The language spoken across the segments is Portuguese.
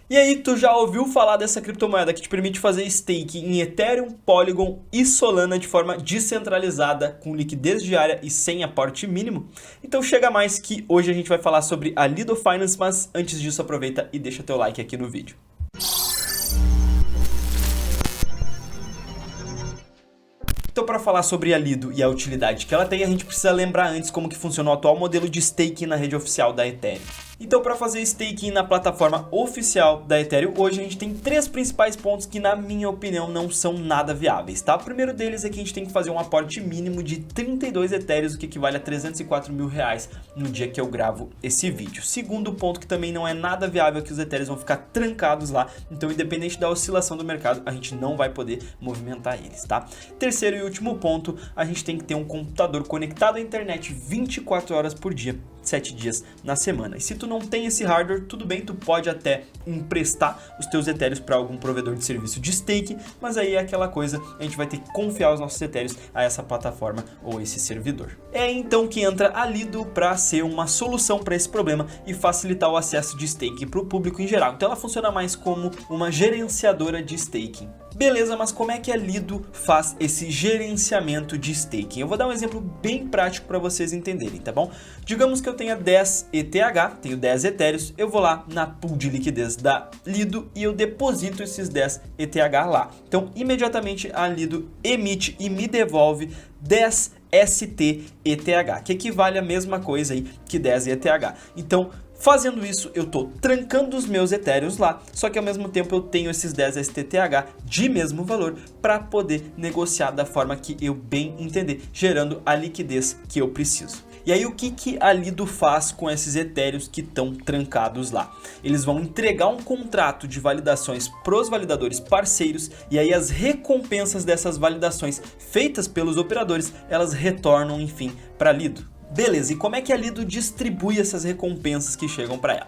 E aí, tu já ouviu falar dessa criptomoeda que te permite fazer stake em Ethereum, Polygon e Solana de forma descentralizada, com liquidez diária e sem aporte mínimo? Então chega mais que hoje a gente vai falar sobre a Lido Finance, mas antes disso aproveita e deixa teu like aqui no vídeo. Então, para falar sobre a Lido e a utilidade que ela tem, a gente precisa lembrar antes como que funciona o atual modelo de staking na rede oficial da Ethereum. Então, para fazer staking na plataforma oficial da Ethereum, hoje a gente tem três principais pontos que, na minha opinião, não são nada viáveis, tá? O primeiro deles é que a gente tem que fazer um aporte mínimo de 32 Ethereums, o que equivale a 304 mil reais no dia que eu gravo esse vídeo. Segundo ponto que também não é nada viável é que os Ethereums vão ficar trancados lá, então independente da oscilação do mercado, a gente não vai poder movimentar eles, tá? Terceiro e último ponto, a gente tem que ter um computador conectado à internet 24 horas por dia, 7 dias na semana. E se tu não tem esse hardware, tudo bem, tu pode até emprestar os teus Ethereums para algum provedor de serviço de stake, mas aí é aquela coisa, a gente vai ter que confiar os nossos Ethereums a essa plataforma ou esse servidor. É então que entra a Lido para ser uma solução para esse problema e facilitar o acesso de stake para o público em geral. Então ela funciona mais como uma gerenciadora de staking. Beleza, mas como é que a Lido faz esse gerenciamento de staking? Eu vou dar um exemplo bem prático para vocês entenderem, tá bom? Digamos que eu tenha 10 ETH, tenho 10 Ethereums, eu vou lá na pool de liquidez da Lido e eu deposito esses 10 ETH lá. Então, imediatamente a Lido emite e me devolve 10 ST-ETH, que equivale à mesma coisa aí que 10 ETH. Então, fazendo isso, eu estou trancando os meus Ethereums lá, só que ao mesmo tempo eu tenho esses 10 STTH de mesmo valor para poder negociar da forma que eu bem entender, gerando a liquidez que eu preciso. E aí o que a Lido faz com esses Ethereums que estão trancados lá? Eles vão entregar um contrato de validações para os validadores parceiros e aí as recompensas dessas validações feitas pelos operadores, elas retornam enfim para a Lido. Beleza, e como é que a Lido distribui essas recompensas que chegam para ela?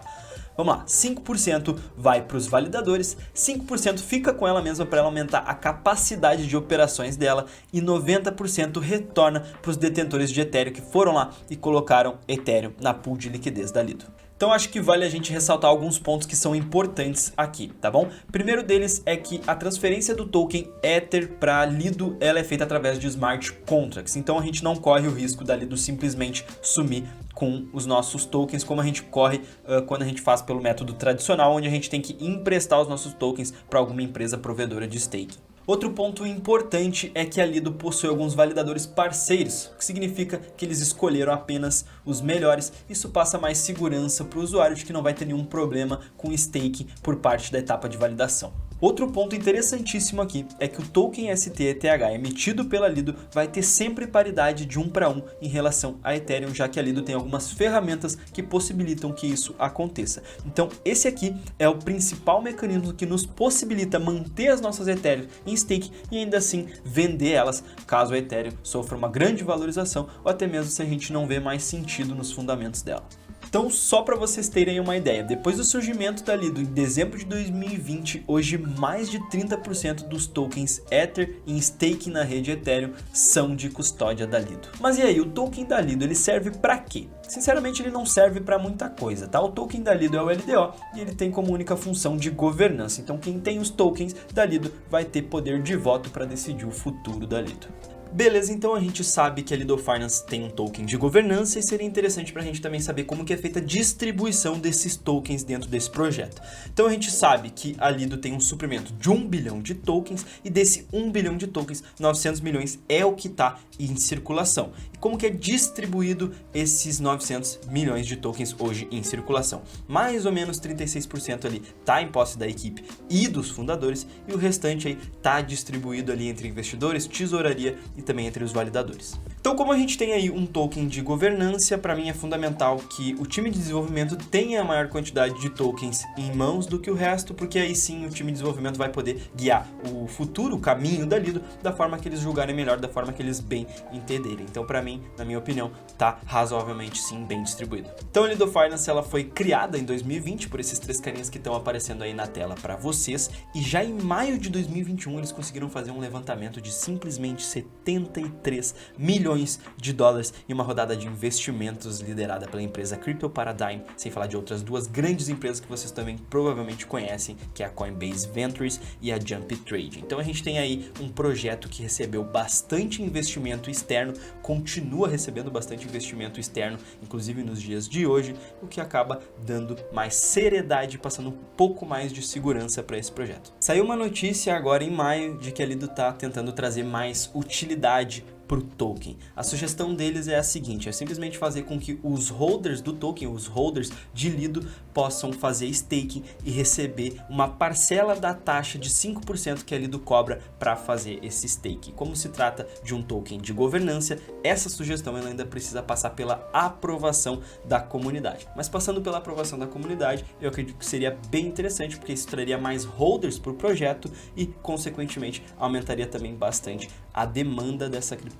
Vamos lá, 5% vai para os validadores, 5% fica com ela mesma para ela aumentar a capacidade de operações dela e 90% retorna para os detentores de Ethereum que foram lá e colocaram Ethereum na pool de liquidez da Lido. Então acho que vale a gente ressaltar alguns pontos que são importantes aqui, tá bom? Primeiro deles é que a transferência do token Ether para Lido ela é feita através de smart contracts, então a gente não corre o risco da Lido simplesmente sumir com os nossos tokens como a gente corre quando a gente faz pelo método tradicional, onde a gente tem que emprestar os nossos tokens para alguma empresa provedora de staking. Outro ponto importante é que a Lido possui alguns validadores parceiros, o que significa que eles escolheram apenas os melhores. Isso passa mais segurança para o usuário de que não vai ter nenhum problema com staking por parte da etapa de validação. Outro ponto interessantíssimo aqui é que o token ST-ETH emitido pela Lido vai ter sempre paridade de 1 para 1 em relação a Ethereum, já que a Lido tem algumas ferramentas que possibilitam que isso aconteça. Então esse aqui é o principal mecanismo que nos possibilita manter as nossas Ethereum em stake e ainda assim vender elas caso a Ethereum sofra uma grande valorização ou até mesmo se a gente não vê mais sentido nos fundamentos dela. Então, só para vocês terem uma ideia, depois do surgimento da Lido em dezembro de 2020, hoje mais de 30% dos tokens Ether em stake na rede Ethereum são de custódia da Lido. Mas e aí, o token da Lido ele serve para quê? Sinceramente, ele não serve para muita coisa, tá? O token da Lido é o LDO e ele tem como única função de governança. Então, quem tem os tokens da Lido vai ter poder de voto para decidir o futuro da Lido. Beleza, então a gente sabe que a Lido Finance tem um token de governança e seria interessante para a gente também saber como que é feita a distribuição desses tokens dentro desse projeto. Então a gente sabe que a Lido tem um suprimento de 1 bilhão de tokens e desse 1 bilhão de tokens, 900 milhões é o que está em circulação. E como que é distribuído esses 900 milhões de tokens hoje em circulação? Mais ou menos 36% ali está em posse da equipe e dos fundadores e o restante aí está distribuído ali entre investidores, tesouraria e também entre os validadores. Então, como a gente tem aí um token de governança, para mim é fundamental que o time de desenvolvimento tenha a maior quantidade de tokens em mãos do que o resto, porque aí sim o time de desenvolvimento vai poder guiar o futuro, o caminho da Lido, da forma que eles julgarem melhor, da forma que eles bem entenderem. Então, para mim, na minha opinião, tá razoavelmente sim bem distribuído. Então, a Lido Finance ela foi criada em 2020 por esses três carinhas que estão aparecendo aí na tela para vocês, e já em maio de 2021 eles conseguiram fazer um levantamento de simplesmente 73 milhões bilhões de dólares em uma rodada de investimentos liderada pela empresa Crypto Paradigm, sem falar de outras duas grandes empresas que vocês também provavelmente conhecem, que é a Coinbase Ventures e a Jump Trade. Então a gente tem aí um projeto que recebeu bastante investimento externo, continua recebendo bastante investimento externo, inclusive nos dias de hoje, o que acaba dando mais seriedade, passando um pouco mais de segurança para esse projeto. Saiu uma notícia agora em maio de que a Lido está tentando trazer mais utilidade para o token. A sugestão deles é a seguinte, é simplesmente fazer com que os holders do token, os holders de Lido, possam fazer staking e receber uma parcela da taxa de 5% que a Lido cobra para fazer esse stake. Como se trata de um token de governança, essa sugestão ela ainda precisa passar pela aprovação da comunidade. Mas passando pela aprovação da comunidade, eu acredito que seria bem interessante, porque isso traria mais holders para o projeto e, consequentemente, aumentaria também bastante a demanda dessa criptomoeda.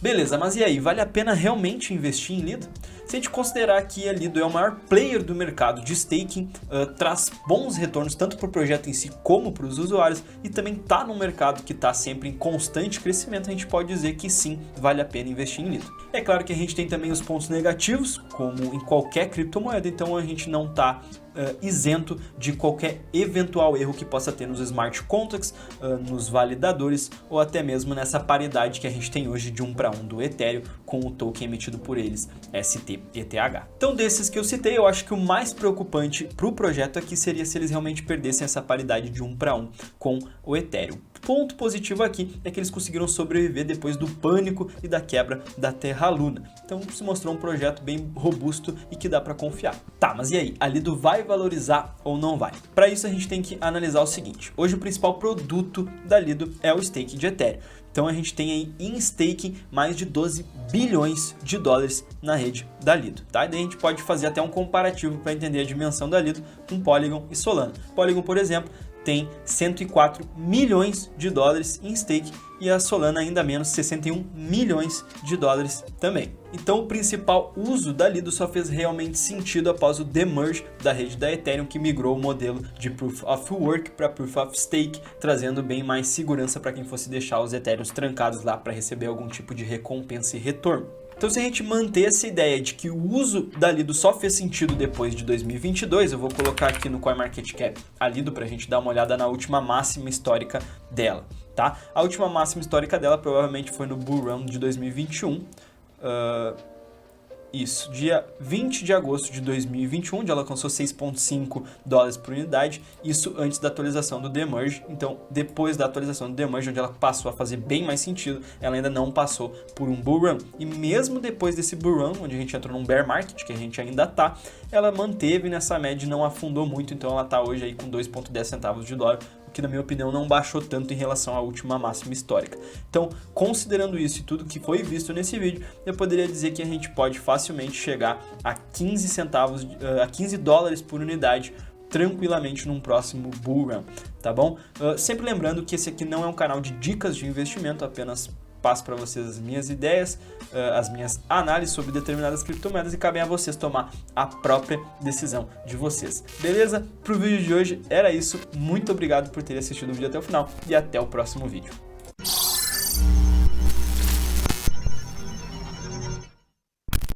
Beleza, mas e aí, vale a pena realmente investir em Lido? Se a gente considerar que a Lido é o maior player do mercado de staking, traz bons retornos tanto para o projeto em si como para os usuários e também está num mercado que está sempre em constante crescimento, a gente pode dizer que sim, vale a pena investir em Lido. É claro que a gente tem também os pontos negativos, como em qualquer criptomoeda, então a gente não está isento de qualquer eventual erro que possa ter nos smart contracts, nos validadores ou até mesmo nessa paridade que a gente tem hoje de 1 para 1 do Ethereum com o token emitido por eles, ST-ETH. Então desses que eu citei, eu acho que o mais preocupante para o projeto aqui seria se eles realmente perdessem essa paridade de 1 para 1 com o Ethereum. Ponto positivo aqui é que eles conseguiram sobreviver depois do pânico e da quebra da Terra Luna. Então se mostrou um projeto bem robusto e que dá para confiar. Tá, mas e aí? A Lido vai valorizar ou não vai? Para isso a gente tem que analisar o seguinte. Hoje o principal produto da Lido é o stake de Ethereum. Então a gente tem aí em staking mais de 12 bilhões de dólares na rede da Lido, tá? E daí a gente pode fazer até um comparativo para entender a dimensão da Lido com Polygon e Solana. Polygon, por exemplo, tem 104 milhões de dólares em stake e a Solana ainda menos, 61 milhões de dólares também. Então o principal uso da Lido só fez realmente sentido após o demerge da rede da Ethereum, que migrou o modelo de Proof of Work para Proof of Stake, trazendo bem mais segurança para quem fosse deixar os Ethereums trancados lá para receber algum tipo de recompensa e retorno. Então se a gente manter essa ideia de que o uso da Lido só fez sentido depois de 2022, eu vou colocar aqui no CoinMarketCap a Lido para a gente dar uma olhada na última máxima histórica dela, tá? A última máxima histórica dela provavelmente foi no Bull Run de 2021, isso, dia 20 de agosto de 2021, onde ela alcançou 6,5 dólares por unidade, isso antes da atualização do demerge. Então, depois da atualização do demerge, onde ela passou a fazer bem mais sentido, ela ainda não passou por um bull run. E mesmo depois desse bull run, onde a gente entrou num bear market, que a gente ainda tá, ela manteve nessa média e não afundou muito, então ela tá hoje aí com 2,10 centavos de dólar, que na minha opinião não baixou tanto em relação à última máxima histórica. Então, considerando isso e tudo que foi visto nesse vídeo, eu poderia dizer que a gente pode facilmente chegar a 15 centavos, a 15 dólares por unidade tranquilamente num próximo bull run, tá bom? Sempre lembrando que esse aqui não é um canal de dicas de investimento, apenas passo para vocês as minhas ideias, as minhas análises sobre determinadas criptomoedas e cabem a vocês tomar a própria decisão de vocês. Beleza? Para o vídeo de hoje era isso. Muito obrigado por ter assistido o vídeo até o final e até o próximo vídeo.